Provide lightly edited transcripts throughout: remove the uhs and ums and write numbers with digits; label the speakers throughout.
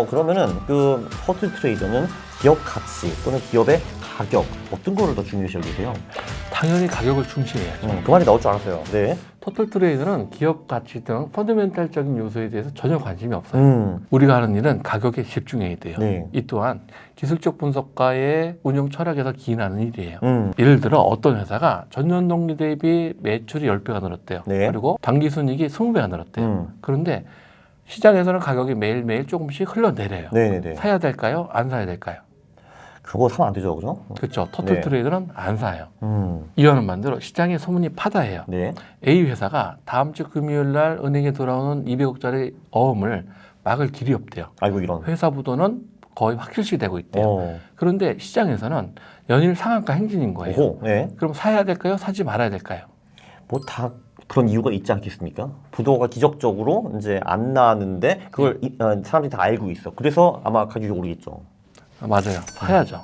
Speaker 1: 그러면은 그 터틀 트레이더는 기업 가치 또는 기업의 가격 어떤 거를 더 중요시 여기세요?
Speaker 2: 당연히 가격을 중시해야죠.
Speaker 1: 그 말이 나올 줄 알았어요. 네.
Speaker 2: 토탈 트레이더는 기업 가치 등 펀더멘탈적인 요소에 대해서 전혀 관심이 없어요. 우리가 하는 일은 가격에 집중해야 돼요.
Speaker 1: 네.
Speaker 2: 이 또한 기술적 분석가의 운영 철학에서 기인하는 일이에요. 예를 들어 어떤 회사가 전년 동기 대비 매출이 10배가 늘었대요.
Speaker 1: 네.
Speaker 2: 그리고 당기순이익이 20배가 늘었대요. 그런데 시장에서는 가격이 매일매일 조금씩 흘러내려요.
Speaker 1: 네네네.
Speaker 2: 사야 될까요? 안 사야 될까요?
Speaker 1: 그거 사면 안 되죠, 그죠?
Speaker 2: 그렇죠. 토탈
Speaker 1: 네.
Speaker 2: 트레이더는 안 사요.
Speaker 1: 음.
Speaker 2: 이와는 반대로 시장에 소문이 파다해요.
Speaker 1: 네.
Speaker 2: A 회사가 다음 주 금요일 날 은행에 들어오는 200억짜리 어음을 막을 길이 없대요.
Speaker 1: 아이고 이런.
Speaker 2: 회사 부도는 거의 확실시 되고 있대요. 그런데 시장에서는 연일 상한가 행진인 거예요.
Speaker 1: 오호. 네.
Speaker 2: 그럼 사야 될까요? 사지 말아야 될까요?
Speaker 1: 뭐 다 그런 이유가 있지 않겠습니까? 부도가 기적적으로 이제 안 나는데 그걸 사람들이 다 알고 있어. 그래서 아마 가격이 오르겠죠.
Speaker 2: 맞아요. 사야죠.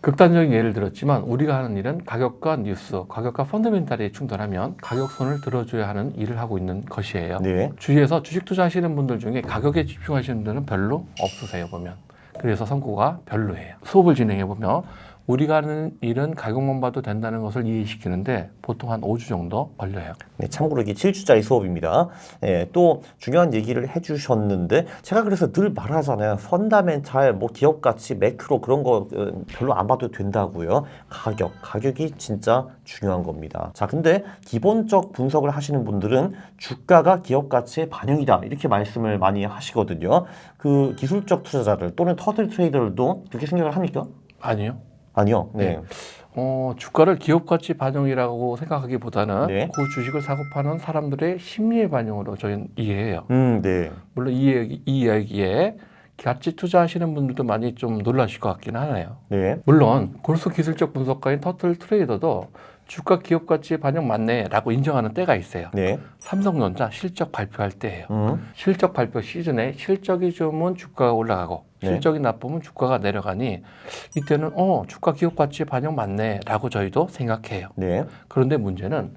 Speaker 2: 극단적인 예를 들었지만 우리가 하는 일은 가격과 뉴스, 가격과 펀더멘탈이 충돌하면 가격선을 들어줘야 하는 일을 하고 있는 것이에요.
Speaker 1: 네.
Speaker 2: 주위에서 주식 투자하시는 분들 중에 가격에 집중하시는 분들은 별로 없으세요, 보면. 그래서 성과가 별로예요. 수업을 진행해보면 우리가 하는 일은 가격만 봐도 된다는 것을 이해시키는데 보통 한 5주 정도 걸려요.
Speaker 1: 네, 참고로 이게 7주짜리 수업입니다. 네, 또 중요한 얘기를 해주셨는데 제가 그래서 늘 말하잖아요. 펀다멘탈, 뭐 기업 가치, 매크로 그런 거 별로 안 봐도 된다고요. 가격이 진짜 중요한 겁니다. 자, 근데 기본적 분석을 하시는 분들은 주가가 기업 가치의 반영이다 이렇게 말씀을 많이 하시거든요. 그 기술적 투자자들 또는 터틀 트레이더들도 그렇게 생각을 합니까?
Speaker 2: 아니요.
Speaker 1: 아니요. 네.
Speaker 2: 주가를 기업 가치 반영이라고 생각하기보다는
Speaker 1: 네.
Speaker 2: 그 주식을 사고 파는 사람들의 심리의 반영으로 저희는 이해해요.
Speaker 1: 네.
Speaker 2: 물론 이 이야기에 같이 투자하시는 분들도 많이 좀 놀라실 것 같긴 하네요.
Speaker 1: 네.
Speaker 2: 물론 골수 기술적 분석가인 터틀 트레이더도 주가 기업 가치 반영 맞네 라고 인정하는 때가 있어요.
Speaker 1: 네.
Speaker 2: 삼성전자 실적 발표할 때예요. 실적 발표 시즌에 실적이 좋으면 주가가 올라가고
Speaker 1: 네.
Speaker 2: 실적이 나쁘면 주가가 내려가니 이때는 주가 기업 가치 반영 맞네 라고 저희도 생각해요.
Speaker 1: 네.
Speaker 2: 그런데 문제는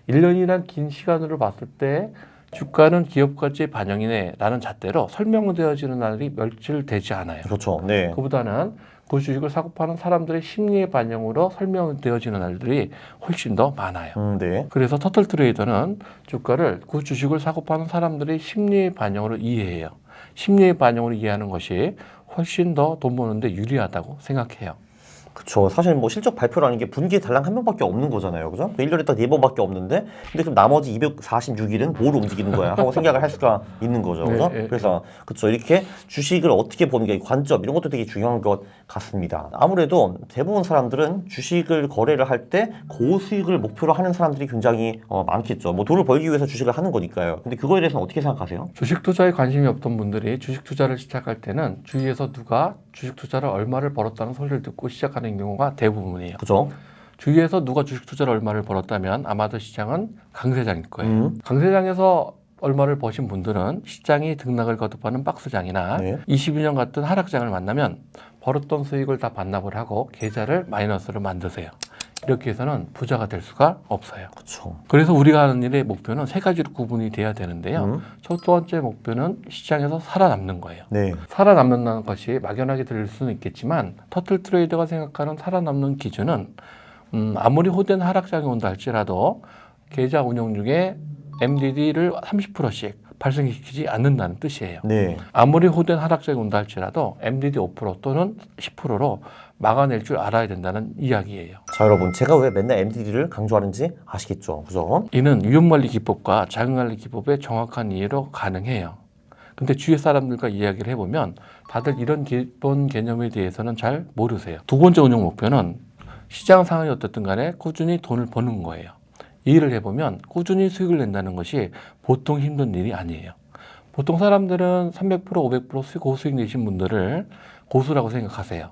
Speaker 2: 1년이란 긴 시간으로 봤을 때 주가는 기업 가치 반영이네 라는 잣대로 설명되어지는 날이 며칠 되지 않아요.
Speaker 1: 그렇죠. 네.
Speaker 2: 그보다는 그 주식을 사고 파는 사람들의 심리의 반영으로 설명되어지는 날들이 훨씬 더 많아요.
Speaker 1: 네.
Speaker 2: 그래서 터틀 트레이더는 주가를 그 주식을 사고 파는 사람들의 심리의 반영으로 이해해요. 심리의 반영으로 이해하는 것이 훨씬 더 돈 버는데 유리하다고 생각해요.
Speaker 1: 그쵸. 사실 뭐 실적 발표라는 게 분기에 달랑 한 명밖에 없는 거잖아요. 그죠? 1년에 딱 4번밖에 없는데, 근데 그럼 나머지 246일은 뭘 움직이는 거야? 하고 생각을 할 수가 있는 거죠. 그죠?
Speaker 2: 네,
Speaker 1: 그래서, 그쵸. 이렇게 주식을 어떻게 보는 게 관점, 이런 것도 되게 중요한 것 같습니다. 아무래도 대부분 사람들은 주식을 거래를 할 때 고수익을 목표로 하는 사람들이 굉장히 많겠죠. 뭐 돈을 벌기 위해서 주식을 하는 거니까요. 근데 그거에 대해서는 어떻게 생각하세요?
Speaker 2: 주식 투자에 관심이 없던 분들이 주식 투자를 시작할 때는 주위에서 누가 주식 투자를 얼마를 벌었다는 소리를 듣고 시작하는 경우가 대부분이에요.
Speaker 1: 그죠?
Speaker 2: 주위에서 누가 주식 투자를 얼마를 벌었다면 아마도 시장은 강세장일 거예요. 강세장에서 얼마를 버신 분들은 시장이 등락을 거듭하는 박스장이나
Speaker 1: 네.
Speaker 2: 22년 같은 하락장을 만나면 벌었던 수익을 다 반납을 하고 계좌를 마이너스로 만드세요. 이렇게 해서는 부자가 될 수가 없어요.
Speaker 1: 그쵸.
Speaker 2: 그래서 우리가 하는 일의 목표는 세 가지로 구분이 돼야 되는데요. 첫 번째 목표는 시장에서 살아남는 거예요.
Speaker 1: 네.
Speaker 2: 살아남는다는 것이 막연하게 들릴 수는 있겠지만 터틀 트레이더가 생각하는 살아남는 기준은 아무리 호된 하락장이 온다 할지라도 계좌 운영 중에 MDD를 30%씩 발생시키지 않는다는 뜻이에요.
Speaker 1: 네.
Speaker 2: 아무리 호된 하락장이 온다 할지라도 MDD 5% 또는 10%로 막아낼 줄 알아야 된다는 이야기예요.
Speaker 1: 자, 여러분. 제가 왜 맨날 MDD를 강조하는지 아시겠죠? 그죠?
Speaker 2: 이는 위험관리 기법과 자금관리 기법의 정확한 이해로 가능해요. 근데 주위 사람들과 이야기를 해보면 다들 이런 기본 개념에 대해서는 잘 모르세요. 두 번째 운영 목표는 시장 상황이 어떻든 간에 꾸준히 돈을 버는 거예요. 이해를 해보면 꾸준히 수익을 낸다는 것이 보통 힘든 일이 아니에요. 보통 사람들은 300%, 500% 고수익 내신 분들을 고수라고 생각하세요.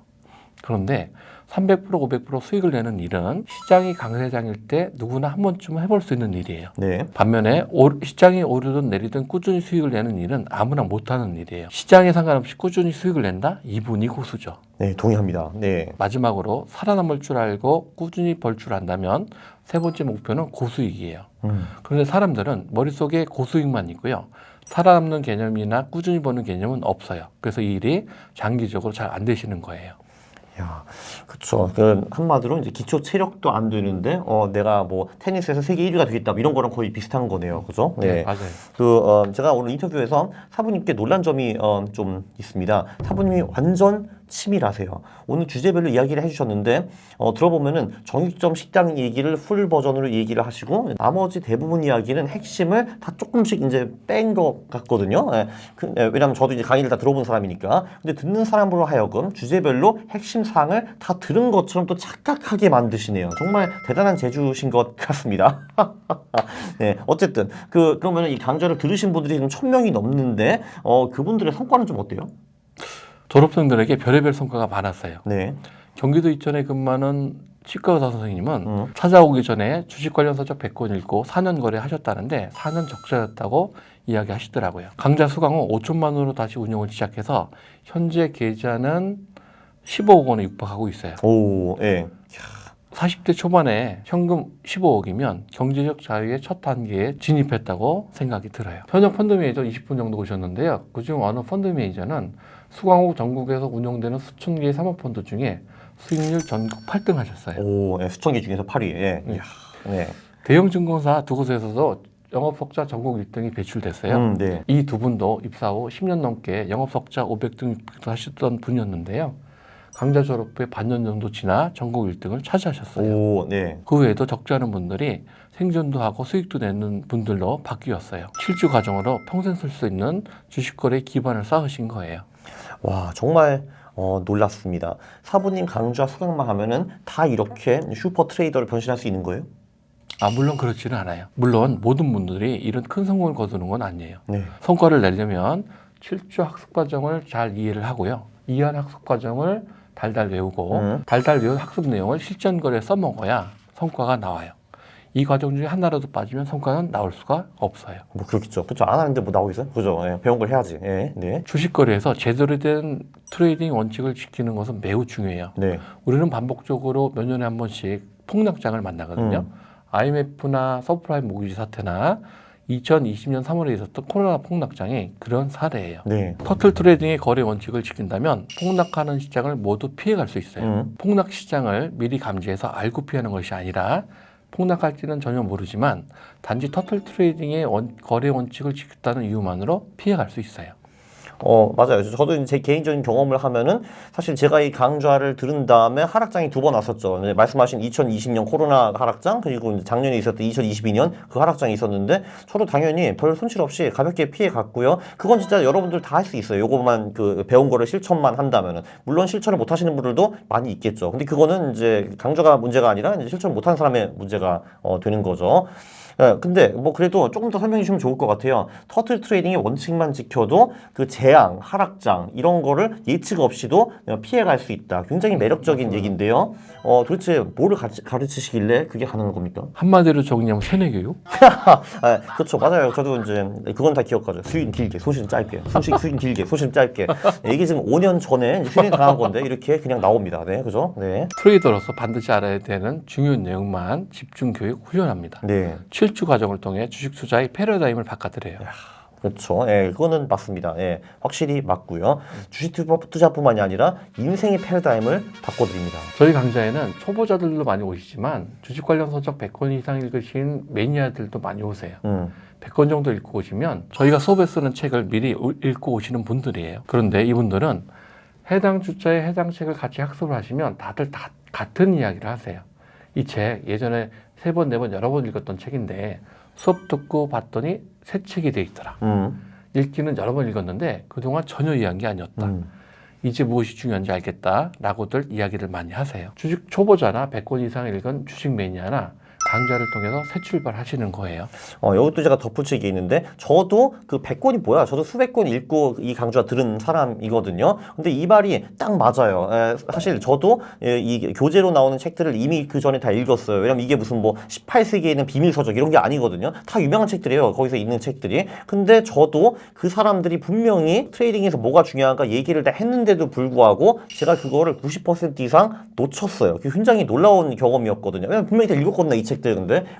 Speaker 2: 그런데 300% 500% 수익을 내는 일은 시장이 강세장일 때 누구나 한 번쯤 해볼 수 있는 일이에요.
Speaker 1: 네.
Speaker 2: 반면에 시장이 오르든 내리든 꾸준히 수익을 내는 일은 아무나 못하는 일이에요. 시장에 상관없이 꾸준히 수익을 낸다? 이분이 고수죠.
Speaker 1: 네, 동의합니다. 네.
Speaker 2: 마지막으로 살아남을 줄 알고 꾸준히 벌 줄 안다면 세 번째 목표는 고수익이에요. 그런데 사람들은 머릿속에 고수익만 있고요. 살아남는 개념이나 꾸준히 버는 개념은 없어요. 그래서 이 일이 장기적으로 잘 안 되시는 거예요.
Speaker 1: 야, 그쵸. 그 한마디로 이제 기초 체력도 안 되는데, 내가 뭐 테니스에서 세계 1위가 되겠다, 뭐 이런 거랑 거의 비슷한 거네요. 그죠?
Speaker 2: 네, 맞아요.
Speaker 1: 제가 오늘 인터뷰에서 사부님께 놀란 점이 좀 있습니다. 사부님이 완전 치밀하세요. 오늘 주제별로 이야기를 해주셨는데, 들어보면은 정육점 식당 얘기를 풀 버전으로 얘기를 하시고, 나머지 대부분 이야기는 핵심을 다 조금씩 이제 뺀 것 같거든요. 왜냐면 저도 이제 강의를 다 들어본 사람이니까. 근데 듣는 사람으로 하여금 주제별로 핵심 사항을 다 들은 것처럼 또 착각하게 만드시네요. 정말 대단한 재주신 것 같습니다. 네, 어쨌든 그러면 이 강좌를 들으신 분들이 지금 1000명이 넘는데 그분들의 성과는 좀 어때요?
Speaker 2: 졸업생들에게 별의별 성과가 많았어요.
Speaker 1: 네.
Speaker 2: 경기도 이천에 근무하는 치과 의사 선생님은 찾아오기 전에 주식 관련 서적 100권 읽고 4년 거래하셨다는데 4년 적자였다고 이야기하시더라고요. 강좌 수강 후 5천만 원으로 다시 운영을 시작해서 현재 계좌는 15억 원에 육박하고 있어요.
Speaker 1: 오, 예.
Speaker 2: 40대 초반에 현금 15억이면 경제적 자유의 첫 단계에 진입했다고 생각이 들어요. 현역 펀드 매니저 20분 정도 오셨는데요. 그중 어느 펀드 매니저는 수강 후 전국에서 운영되는 수천 개의 사모펀드 중에 수익률 전국 8등 하셨어요.
Speaker 1: 오, 예, 수천 개 중에서 8위. 예.
Speaker 2: 네.
Speaker 1: 이야, 네.
Speaker 2: 대형 증권사 두 곳에서도 영업석자 전국 1등이 배출됐어요.
Speaker 1: 네.
Speaker 2: 이 두 분도 입사 후 10년 넘게 영업석자 500등 하셨던 분이었는데요. 강좌 졸업 후에 반년 정도 지나 전국 1등을 차지하셨어요.
Speaker 1: 오, 네.
Speaker 2: 그 외에도 적지 않은 분들이 생존도 하고 수익도 내는 분들로 바뀌었어요. 7주 과정으로 평생 쓸 수 있는 주식거래 기반을 쌓으신 거예요.
Speaker 1: 와, 정말 놀랐습니다. 사부님 강좌 수강만 하면은 다 이렇게 슈퍼 트레이더를 변신할 수 있는 거예요?
Speaker 2: 물론 그렇지는 않아요. 물론 모든 분들이 이런 큰 성공을 거두는 건 아니에요.
Speaker 1: 네.
Speaker 2: 성과를 내려면 7주 학습 과정을 잘 이해를 하고요. 이해한 학습 과정을 달달 외우고 달달 외운 학습 내용을 실전 거래에 써먹어야 성과가 나와요. 이 과정 중에 하나라도 빠지면 성과는 나올 수가 없어요.
Speaker 1: 뭐 그렇겠죠. 그렇죠. 안 하는데 뭐 나오겠어요? 그죠. 예, 배운 걸 해야지. 예, 네.
Speaker 2: 주식 거래에서 제대로 된 트레이딩 원칙을 지키는 것은 매우 중요해요.
Speaker 1: 네.
Speaker 2: 우리는 반복적으로 몇 년에 한 번씩 폭락장을 만나거든요. IMF나 서프라임 모기지 사태나 2020년 3월에 있었던 코로나 폭락장이 그런 사례예요.
Speaker 1: 네.
Speaker 2: 터틀 트레이딩의 거래 원칙을 지킨다면 폭락하는 시장을 모두 피해갈 수 있어요. 폭락 시장을 미리 감지해서 알고 피하는 것이 아니라 폭락할지는 전혀 모르지만 단지 터틀 트레이딩의 거래 원칙을 지켰다는 이유만으로 피해갈 수 있어요.
Speaker 1: 맞아요. 저도 제 개인적인 경험을 하면은 사실 제가 이 강좌를 들은 다음에 하락장이 두 번 왔었죠. 말씀하신 2020년 코로나 하락장 그리고 이제 작년에 있었던 2022년 그 하락장이 있었는데 저도 당연히 별 손실 없이 가볍게 피해 갔고요. 그건 진짜 여러분들 다 할 수 있어요. 요것만 배운 거를 실천만 한다면은 물론 실천을 못 하시는 분들도 많이 있겠죠. 근데 그거는 이제 강좌가 문제가 아니라 이제 실천 못 하는 사람의 문제가 되는 거죠. 예, 근데 뭐 그래도 조금 더 설명해 주시면 좋을 것 같아요. 터틀 트레이딩의 원칙만 지켜도 그 재앙, 하락장 이런 거를 예측 없이도 피해갈 수 있다. 굉장히 매력적인 얘기인데요. 도대체 뭐를 가르치시길래 그게 가능한 겁니까?
Speaker 2: 한마디로 정리하면 세뇌교육?
Speaker 1: 그렇죠. 맞아요. 저도 이제 그건 다 기억하죠. 수익 길게, 손실은 짧게. 수익 길게, 손실은 짧게. 이게 지금 5년 전에 세뇌 당한 건데 이렇게 그냥 나옵니다. 네, 그죠? 네.
Speaker 2: 트레이더로서 반드시 알아야 되는 중요한 내용만 집중 교육 훈련합니다.
Speaker 1: 네.
Speaker 2: 7주 과정을 통해 주식 투자의 패러다임을 바꿔드려요.
Speaker 1: 그렇죠. 예, 그거는 맞습니다. 예, 확실히 맞고요. 주식 투자뿐만이 아니라 인생의 패러다임을 바꿔드립니다.
Speaker 2: 저희 강좌에는 초보자들도 많이 오시지만 주식 관련 서적 100권 이상 읽으신 매니아들도 많이 오세요. 100권 정도 읽고 오시면 저희가 수업에 쓰는 책을 미리 읽고 오시는 분들이에요. 그런데 이분들은 해당 주자에 해당 책을 같이 학습을 하시면 다들 다 같은 이야기를 하세요. 이 책 예전에 3번, 4번 여러 번 읽었던 책인데 수업 듣고 봤더니 새 책이 돼 있더라. 읽기는 여러 번 읽었는데 그동안 전혀 이해한 게 아니었다. 이제 무엇이 중요한지 알겠다 라고들 이야기를 많이 하세요. 주식 초보자나 100권 이상 읽은 주식 매니아나 강좌를 통해서 새 출발하시는 거예요.
Speaker 1: 이것도 제가 덧붙일 게 있는데 저도 그 100권이 뭐야? 저도 수백 권 읽고 이 강좌 들은 사람이거든요. 근데 이 말이 딱 맞아요. 사실 저도 이 교재로 나오는 책들을 이미 그 전에 다 읽었어요. 왜냐면 이게 무슨 뭐 18세기에 있는 비밀서적 이런 게 아니거든요. 다 유명한 책들이에요. 거기서 있는 책들이. 근데 저도 그 사람들이 분명히 트레이딩에서 뭐가 중요한가 얘기를 다 했는데도 불구하고 제가 그거를 90% 이상 놓쳤어요. 그게 굉장히 놀라운 경험이었거든요. 왜냐면 분명히 다 읽었거든요, 이 책들.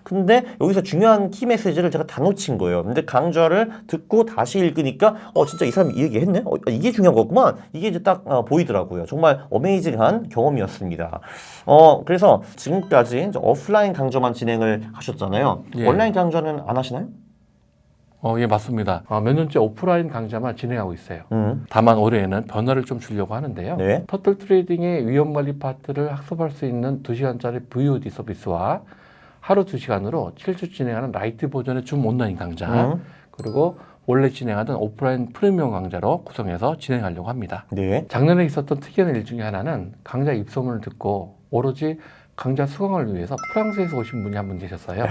Speaker 1: 근데 여기서 중요한 키 메시지를 제가 다 놓친 거예요. 근데 강좌를 듣고 다시 읽으니까 진짜 이 사람이 이 얘기 했네? 이게 중요한 거구만. 이게 이제 딱 보이더라고요. 정말 어메이징한 경험이었습니다. 그래서 지금까지 이제 오프라인 강좌만 진행을 하셨잖아요.
Speaker 2: 예.
Speaker 1: 온라인 강좌는 안 하시나요?
Speaker 2: 예, 맞습니다. 몇 년째 오프라인 강좌만 진행하고 있어요.
Speaker 1: 음.
Speaker 2: 다만 올해에는 변화를 좀 주려고 하는데요.
Speaker 1: 네.
Speaker 2: 터틀 트레이딩의 위험관리 파트를 학습할 수 있는 2시간짜리 VOD 서비스와 하루 2시간으로 7주 진행하는 라이트 버전의 줌 온라인 강좌, 그리고 원래 진행하던 오프라인 프리미엄 강좌로 구성해서 진행하려고 합니다.
Speaker 1: 네.
Speaker 2: 작년에 있었던 특이한 일 중에 하나는 강좌 입소문을 듣고 오로지 강좌 수강을 위해서 프랑스에서 오신 분이 한 분 계셨어요.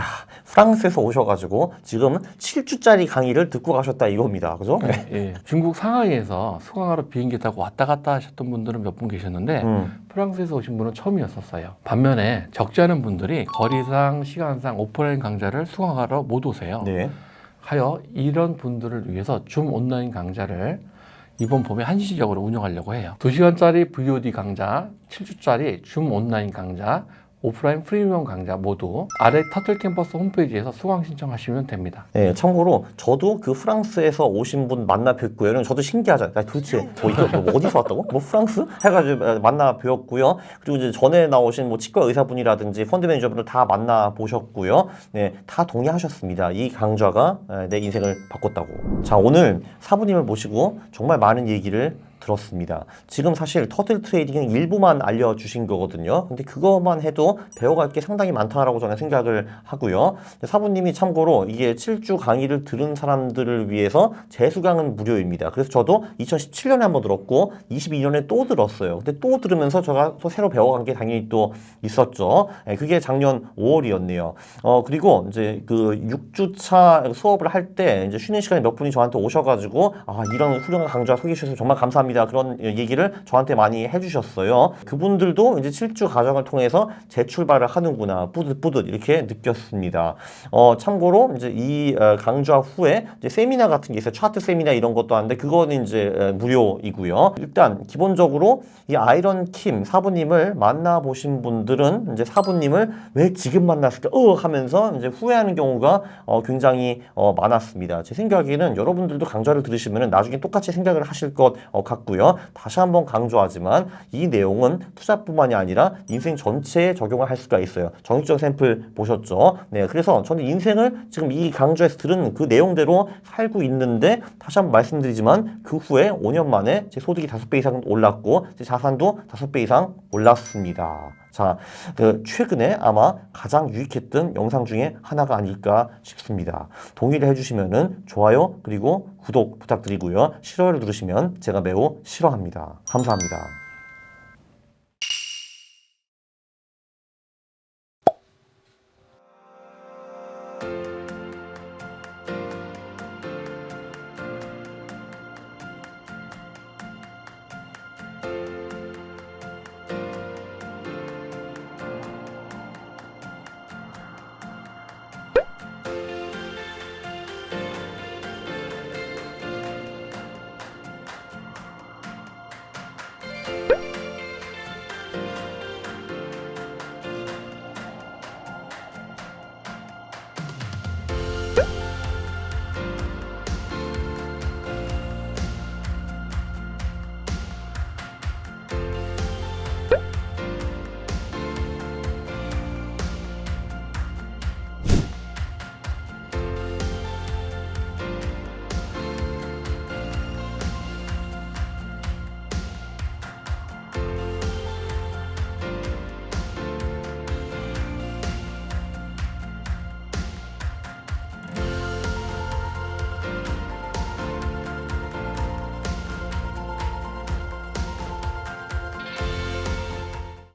Speaker 1: 프랑스에서 오셔가지고 지금 7주짜리 강의를 듣고 가셨다 이겁니다. 그죠? 네.
Speaker 2: 예, 중국 상하이에서 수강하러 비행기 타고 왔다 갔다 하셨던 분들은 몇 분 계셨는데 프랑스에서 오신 분은 처음이었었어요. 반면에 적지 않은 분들이 거리상, 시간상 오프라인 강좌를 수강하러 못 오세요.
Speaker 1: 네.
Speaker 2: 하여 이런 분들을 위해서 줌 온라인 강좌를 이번 봄에 한시적으로 운영하려고 해요. 2시간짜리 VOD 강좌, 7주짜리 줌 온라인 강좌, 오프라인 프리미엄 강좌 모두 아래 터틀 캠퍼스 홈페이지에서 수강 신청하시면 됩니다.
Speaker 1: 네, 참고로 저도 그 프랑스에서 오신 분 만나 뵙고요. 저도 신기하잖아요. 도대체 이거 뭐 어디서 왔다고? 뭐 프랑스? 해가지고 만나 뵈었고요. 그리고 이제 전에 나오신 뭐 치과 의사분이라든지 펀드 매니저분들 다 만나 보셨고요. 네, 다 동의하셨습니다. 이 강좌가 내 인생을 바꿨다고. 자, 오늘 사부님을 모시고 정말 많은 얘기를 들었습니다. 지금 사실 터틀 트레이딩은 일부만 알려주신 거거든요. 근데 그것만 해도 배워갈 게 상당히 많다라고 저는 생각을 하고요. 사부님이 참고로 이게 7주 강의를 들은 사람들을 위해서 재수강은 무료입니다. 그래서 저도 2017년에 한번 들었고 22년에 또 들었어요. 근데 또 들으면서 제가 또 새로 배워간 게 당연히 또 있었죠. 그게 작년 5월이었네요. 그리고 이제 그 6주차 수업을 할 때 이제 쉬는 시간에 몇 분이 저한테 오셔가지고 이런 훌륭한 강좌 소개해 주셔서 정말 감사합니다. 그런 얘기를 저한테 많이 해주셨어요. 그분들도 이제 7주 과정을 통해서 재출발을 하는구나 뿌듯뿌듯 이렇게 느꼈습니다. 참고로 이제 이 강좌 후에 이제 세미나 같은 게 있어요. 차트 세미나 이런 것도 하는데 그거는 이제 무료이고요. 일단 기본적으로 이 아이런 킴 사부님을 만나보신 분들은 이제 사부님을 왜 지금 만났을까 하면서 이제 후회하는 경우가 굉장히 많았습니다. 제 생각에는 여러분들도 강좌를 들으시면 나중에 똑같이 생각을 하실 것 같고요. 다시 한번 강조하지만 이 내용은 투자뿐만이 아니라 인생 전체에 적용을 할 수가 있어요. 정익적 샘플 보셨죠? 네, 그래서 저는 인생을 지금 이 강좌에서 들은 그 내용대로 살고 있는데 다시 한번 말씀드리지만 그 후에 5년 만에 제 소득이 5배 이상 올랐고 제 자산도 5배 이상 올랐습니다. 자, 최근에 아마 가장 유익했던 영상 중에 하나가 아닐까 싶습니다. 동의를 해주시면은 좋아요 그리고 구독 부탁드리고요. 싫어요를 누르시면 제가 매우 싫어합니다. 감사합니다.